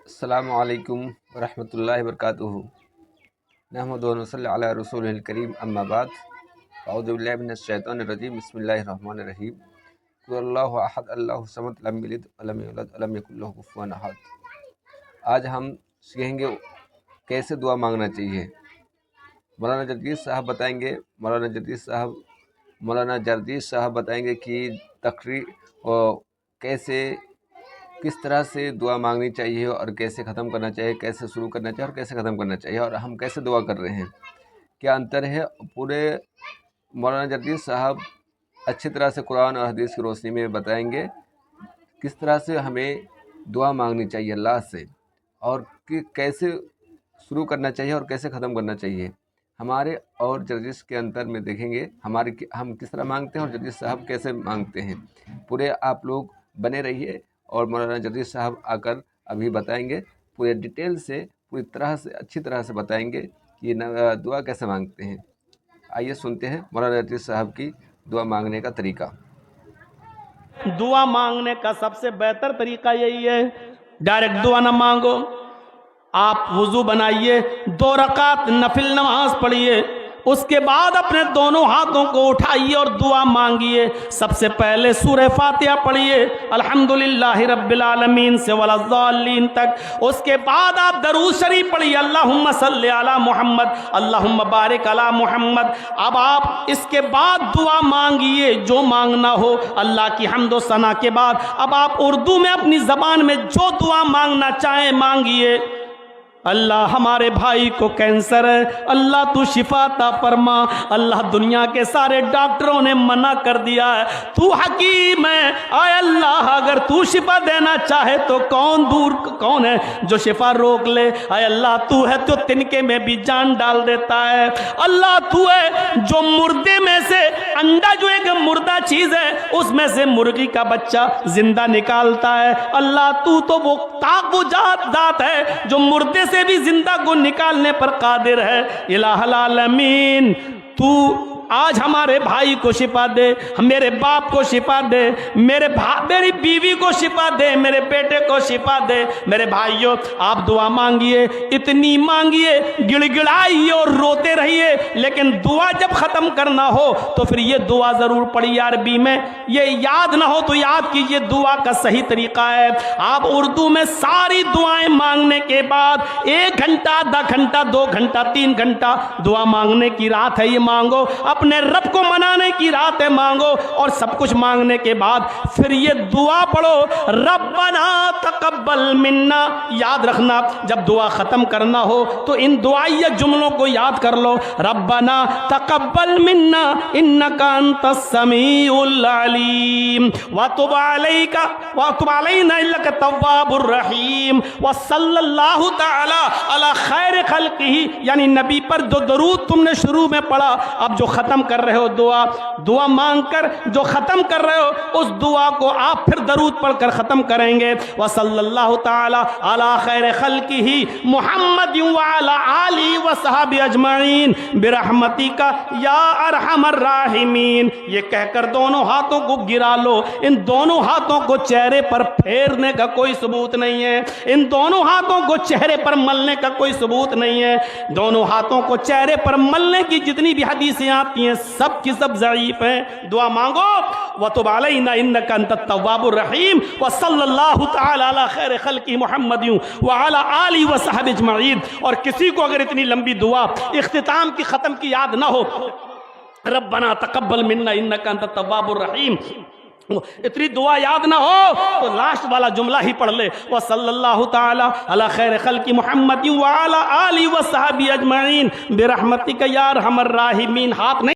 अस्सलामु अलैकुम वरहमतुल्लाहि वबरकातुहू। नहमदुहु व नसल्ली अला रसूलिल करीम, अम्मा बाद। अऊज़ु बिल्लाहि मिनश शैतानिर रजीम, बिस्मिल्लाहिर रहमानिर रहीम। कुल अल्लाहु अहद, अल्लाहु समद, लम यलिद वलम यूलद वलम यकुल लहू कुफुवन अहद। आज हम सीखेंगे कैसे दुआ मांगना चाहिए। मौलाना जर्दीस साहब बताएंगे कि किस तरह से दुआ मांगनी चाहिए और कैसे ख़त्म करना चाहिए, कैसे शुरू करना चाहिए और कैसे ख़त्म करना चाहिए, और हम कैसे दुआ कर रहे हैं, क्या अंतर है। पूरे मौलाना जर्दीस साहब अच्छी तरह से कुरान और हदीस की रोशनी में बताएंगे किस तरह से हमें दुआ मांगनी चाहिए अल्लाह से, और कि कैसे शुरू करना चाहिए और कैसे ख़त्म करना चाहिए। हमारे और जर्दीस के अंतर में देखेंगे हम किस तरह मांगते हैं और जर्दीस साहब कैसे मांगते हैं। पूरे आप लोग बने रहिए और मौलाना जर्दीस साहब आकर अभी बताएंगे पूरे डिटेल से, पूरी तरह से, अच्छी तरह से बताएंगे कि दुआ कैसे मांगते हैं। आइए सुनते हैं मौलाना जर्दीस साहब की दुआ मांगने का तरीका। दुआ मांगने का सबसे बेहतर तरीका यही है, डायरेक्ट दुआ ना मांगो। आप वुजू बनाइए, 2 रकात नफिल नमाज पढ़िए, उसके बाद अपने दोनों हाथों को उठाइए और दुआ मांगिए। सबसे पहले सूरह फातिहा पढ़िए, अल्हम्दुलिल्लाहि रब्बिल आलमीन से वलज़ालिन तक। उसके बाद आप दरूद शरीफ पढ़िए, अल्लाहुम्मा सल्ली अला मुहम्मद, अल्लाहुम्मा बारिक अला मुहम्मद। अब आप इसके बाद दुआ मांगिए जो मांगना हो अल्लाह की हम्द व सना के बाद। अब आप उर्दू में अपनी ज़बान में जो दुआ मांगना चाहें मांगिए। अल्लाह हमारे भाई को कैंसर है, अल्लाह तू शिफा ता फरमा। अल्लाह दुनिया के सारे डॉक्टरों ने मना कर दिया है, तू हकीम है। आय अल्लाह अगर तू शिफा देना चाहे तो कौन है जो शिफा रोक ले। आय अल्लाह तू है तो तिनके में भी जान डाल देता है। अल्लाह तू है जो मुर्दे में से अंडा, जो एक मुर्दा चीज है उसमें से मुर्गी का बच्चा जिंदा निकालता है। अल्लाह तू तो वो जात है जो मुर्दे से भी जिंदा को निकालने पर कादिर है। इलाहुल आलमीन तू आज हमारे भाई को शिफा दे, मेरे बाप को शिफा दे, मेरी बीवी को शिफा दे, मेरे बेटे को शिफा दे। मेरे भाइयों आप दुआ मांगिए, इतनी मांगिए, गिड़गिड़ाइए और रोते रहिए, लेकिन दुआ जब ख़त्म करना हो तो फिर ये दुआ ज़रूर पढ़िए अरबी में। ये याद ना हो तो याद कीजिए, दुआ का सही तरीका है। आप उर्दू में सारी दुआएं मांगने के बाद 1 घंटा, आधा घंटा, 2 घंटा, 3 घंटा दुआ मांगने की रात है, ये मांगो। अपने रब को मनाने की रात है, मांगो। और सब कुछ मांगने के बाद फिर ये दुआ पढ़ो, रब्बना तकब्बल मिन्ना। याद रखना जब दुआ खत्म करना हो तो इन दुआइया जुमलों को याद कर लो, रब्बना तकब्बल मिन्ना इन्नका अंतस समीउल अलीम व तुब अलैना इन्नका तव्वाबुर रहीम व सल्लल्लाहु तआला अला खैर खल्किही। यानी नबी पर जो दरूद तुमने शुरू में पढ़ा, अब जो खत्म कर रहे हो दुआ मांगकर जो खत्म कर रहे हो उस दुआ को आप फिर दरूद पढ़कर खत्म करेंगे। व सल्लल्लाहु तआला अला खैर खल्किही मुहम्मद व अला आलिहि व सहाबी अजमाइन बिरहमतिका या अरहमर राहिमीन। ये कहकर दोनों हाथों को गिरा लो। इन दोनों हाथों को चेहरे पर फेरने का कोई सबूत नहीं है, इन दोनों हाथों को चेहरे पर मलने का कोई सबूत नहीं है। दोनों हाथों को चेहरे पर मलने की जितनी भी हदीसें आती हैं सब की सब ज़ईफ़ हैं। दुआ मांगो, व तुब अलैना इन्नका अंतत तव्वाबुर रहीम व सल्लल्लाहु तआला अला खैर खल्क़ि मुहम्मद व अला आलिहि व सहबी अजमईन। और किसी को अगर इतनी लंबी दुआ इख्तिताम की ख़त्म की याद ना हो, रब्बना तकब्बल मिन्ना इन्नका अंतत तव्वाबुर रहीम, इतनी दुआ याद ना हो तो लास्ट वाला जुमला ही पढ़ ले, व सल्लल्लाहु तआला अला खैर खल्क़ि मुहम्मद व अला आलिहि व सहबी अजमईन बिरहमतिका या अरहमर राहिमीन। हाथ नहीं